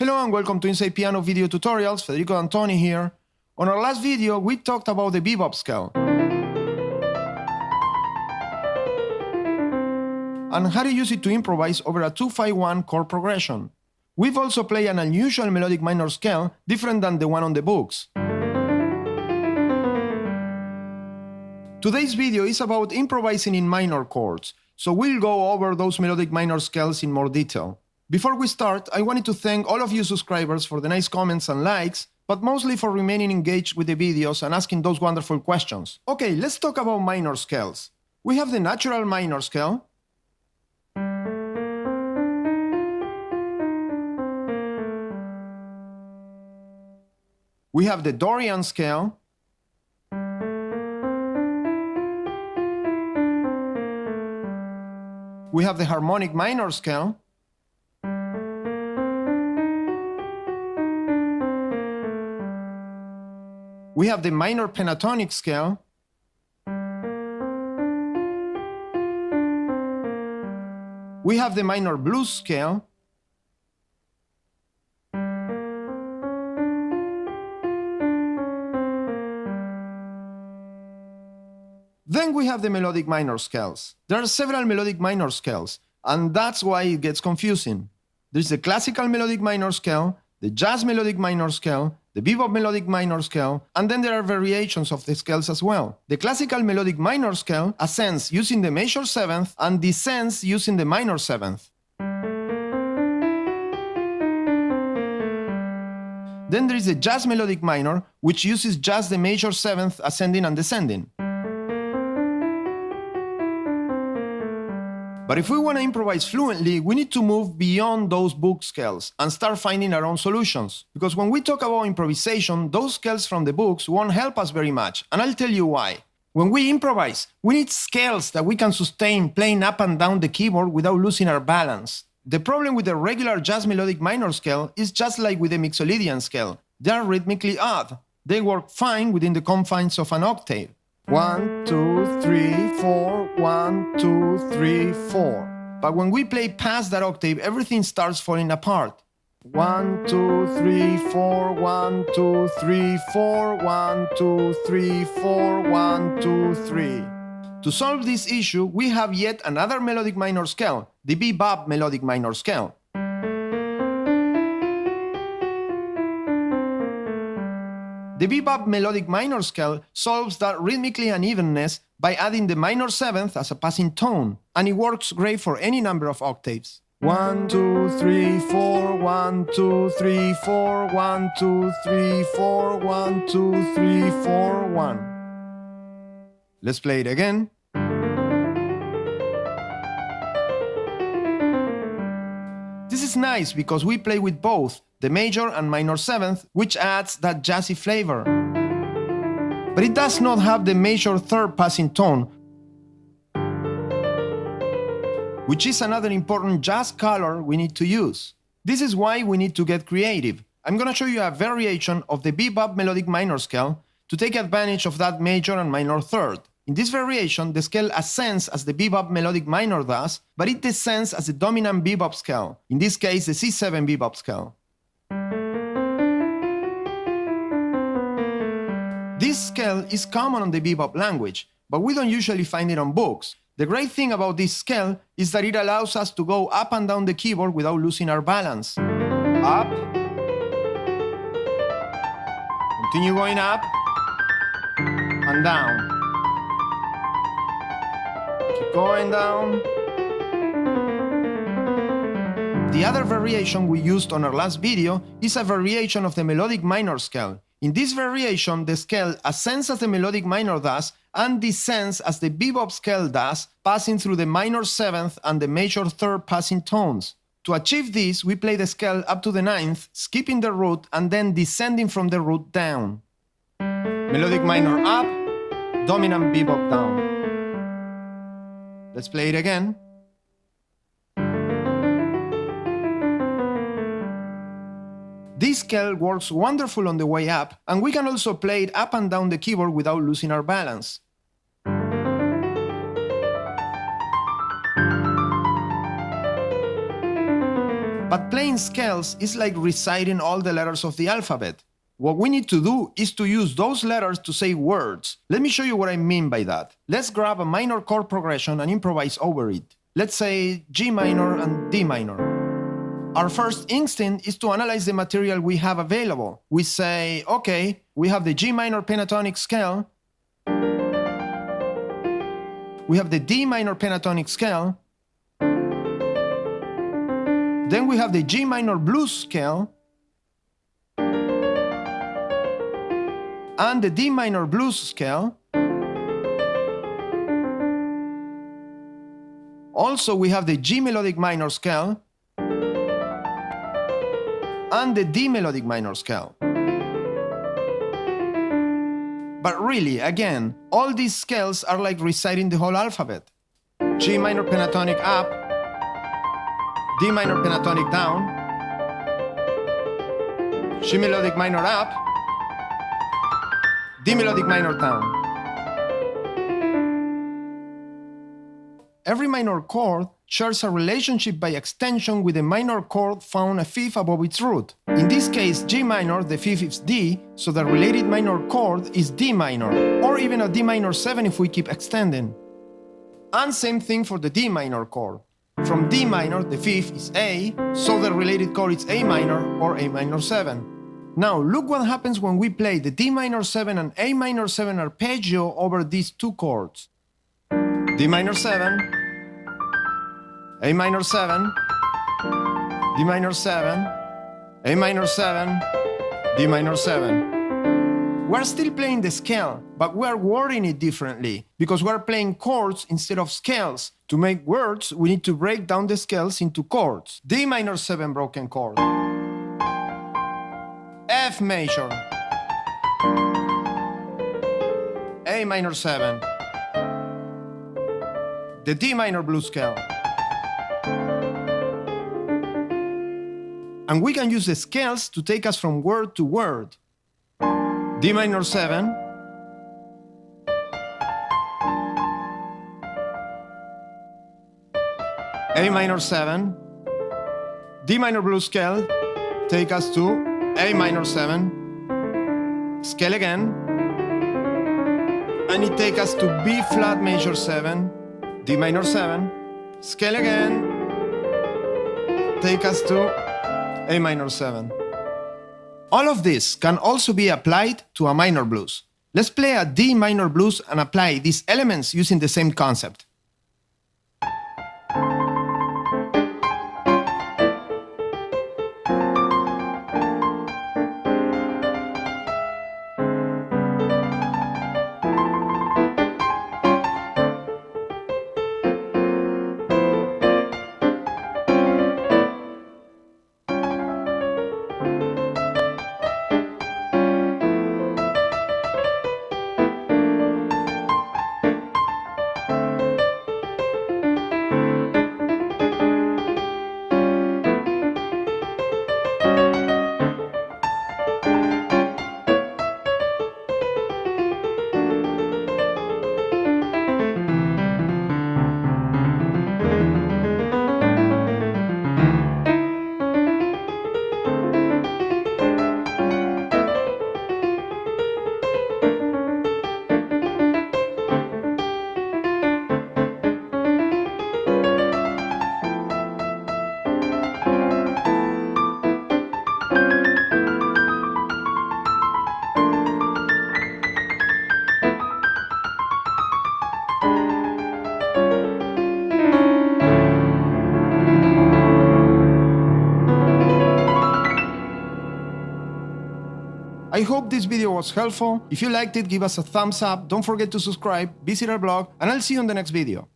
Hello and welcome to Inside Piano Video Tutorials, Federico D'Antoni here. On our last video, we talked about the bebop scale and how to use it to improvise over a 2-5-1 chord progression. We've also played an unusual melodic minor scale, different than the one on the books. Today's video is about improvising in minor chords, so we'll go over those melodic minor scales in more detail. Before we start, I wanted to thank all of you subscribers for the nice comments and likes, but mostly for remaining engaged with the videos and asking those wonderful questions. Okay, let's talk about minor scales. We have the natural minor scale, we have the Dorian scale, we have the harmonic minor scale, we have the minor pentatonic scale, we have the minor blues scale, then we have the melodic minor scales. There are several melodic minor scales, and that's why it gets confusing. There's the classical melodic minor scale, the jazz melodic minor scale, the bebop melodic minor scale, and then there are variations of the scales as well. The classical melodic minor scale ascends using the major seventh and descends using the minor seventh. Then there is the jazz melodic minor, which uses just the major seventh ascending and descending. But if we want to improvise fluently, we need to move beyond those book scales and start finding our own solutions. Because when we talk about improvisation, those scales from the books won't help us very much, and I'll tell you why. When we improvise, we need scales that we can sustain playing up and down the keyboard without losing our balance. The problem with the regular jazz melodic minor scale is just like with the Mixolydian scale. They are rhythmically odd. They work fine within the confines of an octave. 1, 2, 3, 4, 1, 2, 3, 4. But when we play past that octave, everything starts falling apart. 1, 2, 3, 4, 1, 2, 3, 4, 1, 2, 3, 4, 1, 2, 3. To solve this issue, we have yet another melodic minor scale, the bebop melodic minor scale. The bebop melodic minor scale solves that rhythmically unevenness by adding the minor seventh as a passing tone, and it works great for any number of octaves. 1, 2, 3, 4, 1, 2, 3, 4, 1, 2, 3, 4, 1, 2, 3, 4, 1. Let's play it again. This is nice because we play with both the major and minor seventh, which adds that jazzy flavor. But it does not have the major third passing tone, which is another important jazz color we need to use. This is why we need to get creative. I'm gonna show you a variation of the bebop melodic minor scale to take advantage of that major and minor third. In this variation, the scale ascends as the bebop melodic minor does, but it descends as the dominant bebop scale, in this case the C7 bebop scale. This scale is common on the bebop language, but we don't usually find it on books. The great thing about this scale is that it allows us to go up and down the keyboard without losing our balance. Up. Continue going up. And down. Keep going down. The other variation we used on our last video is a variation of the melodic minor scale. In this variation, the scale ascends as the melodic minor does and descends as the bebop scale does, passing through the minor seventh and the major third passing tones. To achieve this, we play the scale up to the ninth, skipping the root and then descending from the root down. Melodic minor up, dominant bebop down. Let's play it again. This scale works wonderful on the way up, and we can also play it up and down the keyboard without losing our balance. But playing scales is like reciting all the letters of the alphabet. What we need to do is to use those letters to say words. Let me show you what I mean by that. Let's grab a minor chord progression and improvise over it. Let's say G minor and D minor. Our first instinct is to analyze the material we have available. We say, okay, we have the G minor pentatonic scale, we have the D minor pentatonic scale, then we have the G minor blues scale, and the D minor blues scale. Also, we have the G melodic minor scale and the D melodic minor scale. But really, again, all these scales are like reciting the whole alphabet. G minor pentatonic up, D minor pentatonic down, G melodic minor up, D melodic minor down. Every minor chord shares a relationship by extension with a minor chord found a fifth above its root. In this case, G minor, the fifth is D, so the related minor chord is D minor, or even a D minor 7 if we keep extending. And same thing for the D minor chord. From D minor, the fifth is A, so the related chord is A minor or A minor 7. Now, look what happens when we play the D minor 7 and A minor 7 arpeggio over these two chords. D minor 7, A minor 7, D minor 7, A minor 7, D minor 7. We're still playing the scale, but we're wording it differently because we're playing chords instead of scales. To make words, we need to break down the scales into chords. D minor 7 broken chord, F major, A minor 7, the D minor blues scale. And we can use the scales to take us from word to word. D minor 7, A minor 7, D minor blues scale, take us to A minor 7, scale again, and it takes us to B flat major 7, D minor 7, scale again, take us to A minor 7. All of this can also be applied to a minor blues. Let's play a D minor blues and apply these elements using the same concept. I hope this video was helpful. If you liked it, give us a thumbs up, don't forget to subscribe, visit our blog, and I'll see you on the next video.